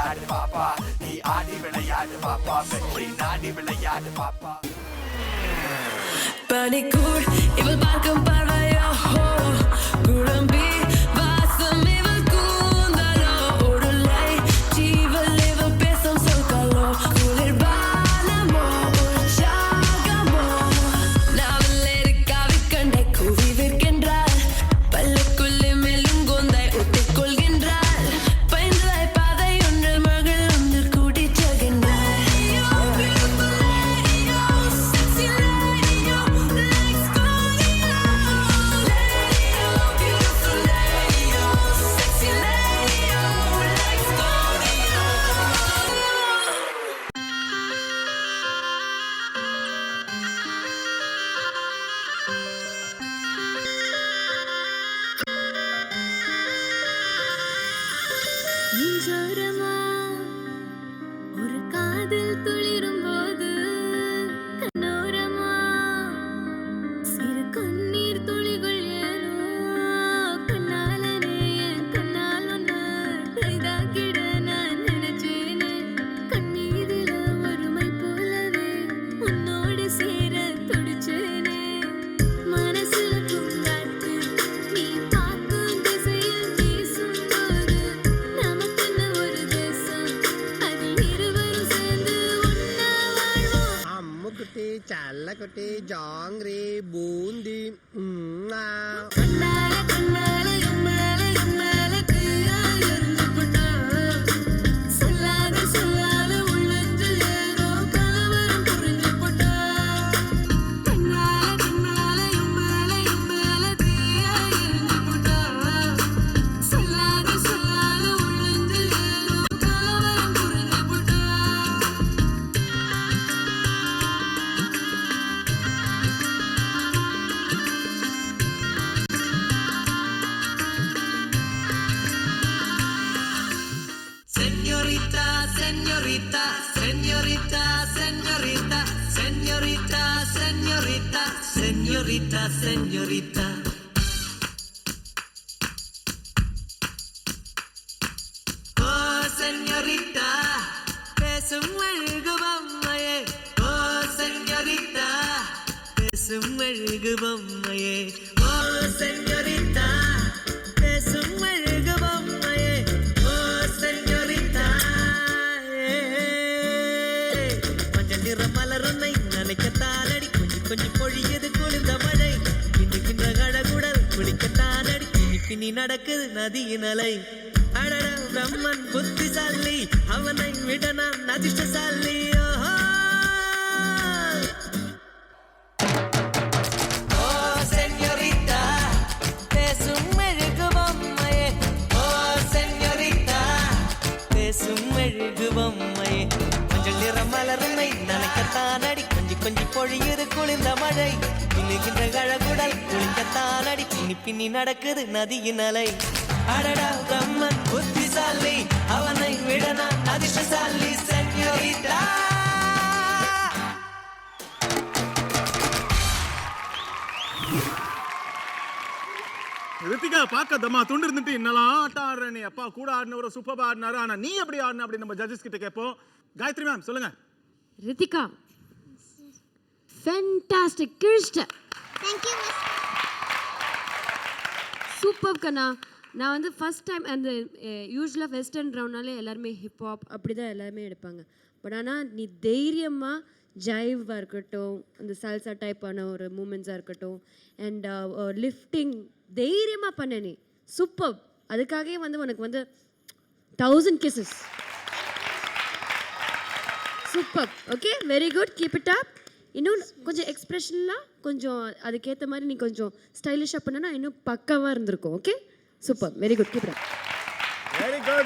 விளையாடு பாப்பா, நீ ஆடி விளையாடு பாப்பா, வெற்றி நாடி விளையாடு பாப்பா. பனிக்கூர் இவள் பார்க்கும் பார்வையோ குழம்பி வாசம் இவள் கூந்தலோ உடலை ஜீவல் இவள் பேசும் சொற்களோ குளிர்பானமோ உற்சாகமோ நாவல் இருக்காவி கண்டை கூவி விற்கின்றாள் பல்லுக்குள்ளே மெல்லும் கொந்தை ஒட்டிக் கொள்கின்றாள் பைந்தலை பாதை ஒன்றில் மகள் ஒன்றில் கூட்டிச் செல்கின்றாள். நெஞ்சோரமா ஒரு காதல் துளிரும் போது கண்ணோரமா சிறு கண்ணீர் துளிகள் ஏனோ கண்ணாலனே என் கண்ணால் ஒன்று இதாக்கிட நான் நினைச்சேனே கண்ணீரில ஒருமை போலவே உன்னோடு சேர துடிச்சேனே மனசுல பூங்காத்து நீ பார்க்கும் திசையில் வீசும்போது நமக்குன்னு ஒரு தேசம் அதில் இருவரும் சேர்ந்து ஒன்னா வாழ்வோம். அம்முக்குட்டி சல்லக்குட்டி ஜாங்கிரி பூந்தி கண்ணால கண்ணால எம்மால எம்மால தீயா எரிஞ்சு போட்டா சொல்லாத சொல்லாத உள்ளத்தில் ஏதோ கலவரம் புரிஞ்சு போட்டா கண்ணால கண்ணால எம்மால எம்மால தீயா எரிஞ்சு போட்டா சொல்லாத சொல்லாத உள்ளத்தில் ஏதோ கலவரம் புரிஞ்சு போட்டா. Señorita, señorita, señorita, señorita, señorita, señorita, señorita, señorita. Oh, señorita, பேசும் அழகு பொம்மையே. Oh, señorita, பேசும் அழகு பொம்மையே. Oh, señorita, பேசும் அழகு பொம்மையே. Oh, señorita, மஞ்சள் நிற மலருன்னை நினைக்கத்தானடி கொஞ்சி கொஞ்சி பொழியது குளிர்ந்த மழை கிண்டுகின்ற கழகுடல் குளிக்கத்தானடி பின்னி பின்னி நடக்குது நதியின் அலை அடடா பிரம்மன் புத்திசாலி அவனை விட நான் அதிர்ஷ்டசாலி. ஓஹோ Oh, señorita, பேசும் மெழுகு பொம்மையே. Oh, señorita, பேசும் மெழுகு பொம்மையே. மஞ்சள் நிற மலருன்னை நனைக்கத்தானடி கொஞ்சி கொஞ்சி பொழியுது குளிர்ந்த மழை பின்னுகின்ற கழகுடல் குளிக்கத்தானடி பின்னி பின்னி நடக்குது நதியின் அலை அடடா பிரம்மன் புத்திசாலி அவனை விட நான் அதிர்ஷ்டசாலி. சென்யோரிட்டா ரித்திகா பார்க்கதம்மா துண்டு இருந்துட்டு என்னெல்லாம் ஆட்டம் ஆடுற நீ அப்பா கூட ஆடினவரை சூப்பராக ஆடினாரு ஆனால் நீ எப்படி ஆடின அப்படி நம்ம ஜட்ஜஸ் கிட்ட கேட்போம். காயத்ரி மேம் சொல்லுங்க. ரித்திகா ஃபேண்டாஸ்டிக் கிழிச்சிட்ட. Thank you miss. சூப்பர் கண்ணா. நான் வந்து ஃபர்ஸ்ட் டைம் அந்த யூஸ்வலாக வெஸ்டர்ன் ரவுண்ட்னாலே எல்லாருமே ஹிப்ஹாப் அப்படி தான் எல்லாருமே எடுப்பாங்க. பட் ஆனால் நீ தைரியமாக ஜைவாக இருக்கட்டும் அந்த சால்சா டைப்பான ஒரு மூமெண்ட்ஸாக இருக்கட்டும் அண்ட் லிஃப்டிங் தைரியமாக பண்ண நீ சூப்பர். அதுக்காகவே வந்து உனக்கு வந்து 1000 kisses. Super. Okay very good keep it அப். இன்னும் கொஞ்சம் எக்ஸ்ப்ரெஷன்லாம் கொஞ்சம் அதுக்கேற்ற மாதிரி நீ கொஞ்சம் ஸ்டைலிஷாக பண்ணனா இன்னும் பக்காவாக இருந்திருக்கும். Okay super very good keep it up.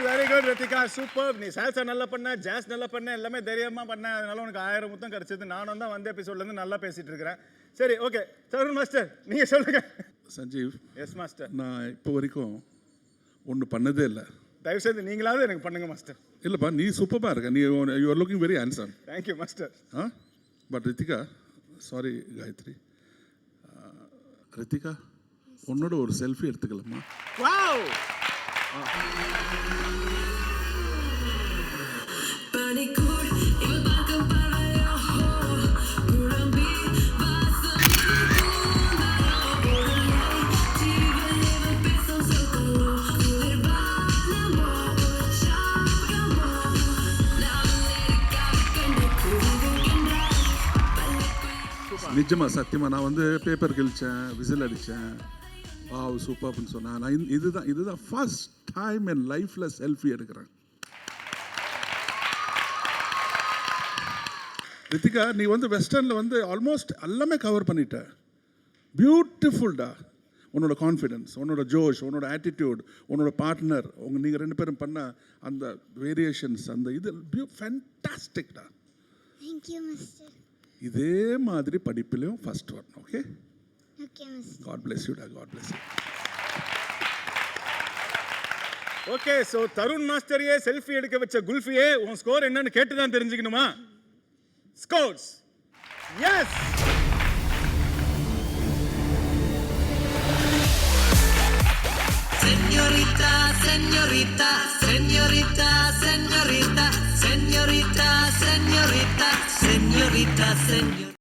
Very good Ritika super. நீ சால்சா நல்லா பண்ண, ஜாஸ் நல்லா பண்ண, எல்லாமே தைரியமாக பண்ண. அதனால உனக்கு 1000 முத்தம் கிடைச்சது. நானும் தான் வந்த எபிசோட்லேருந்து நல்லா பேசிட்டு இருக்கிறேன். சரி ஓகே தருண் மாஸ்டர் நீங்கள் சொல்லுங்க. சஞ்சீவ். Yes master. நான் இப்போ வரைக்கும் ஒன்று பண்ணதே இல்லை. தயவுசெய்து நீங்களாவது எனக்கு பண்ணுங்க மாஸ்டர். இல்லைப்பா நீ சூப்பராக இருக்க. நீ you are looking very handsome. Thank you master. But Ritika sorry Gayathri, Ritika உன்னோட ஒரு செல்ஃபி எடுத்துக்கலாமா? வாவ் நிஜமா சத்தியமா நான் வந்து பேப்பர் கிழிச்சேன், விசில் அடித்தேன், வாவ் சூப்பர்னு சொன்னேன். நான் இதுதான் ஃபர்ஸ்ட் டைம் என் லைஃப்பில் செல்ஃபி எடுக்கிறேன். ரித்திகா நீ வந்து வெஸ்டர்னில் வந்து ஆல்மோஸ்ட் எல்லாமே கவர் பண்ணிட்ட. பியூட்டிஃபுல்டா. உன்னோட கான்ஃபிடென்ஸ், உன்னோட ஜோஷ், உன்னோட ஆட்டிடியூட், உன்னோட பார்ட்னர், நீங்கள் 2 பேரும் பண்ண அந்த வேரியேஷன்ஸ், அந்த இது ஃபேண்டாஸ்டிக்டா. Thank you mister. இதே மாதிரி படிப்பிலையும் ஃபர்ஸ்ட் வரணும். Okay, okay mister. God bless you டா, God bless you. Okay, so Tarun மாஸ்டரையே செல்ஃபி எடுக்க வச்ச குல்ஃபியே உன் ஸ்கோர் என்னன்னு கேட்டு தான் தெரிஞ்சுக்கணுமா? Scores yes. Señorita, señorita, señorita, señorita, señorita, señorita, señorita, señorita.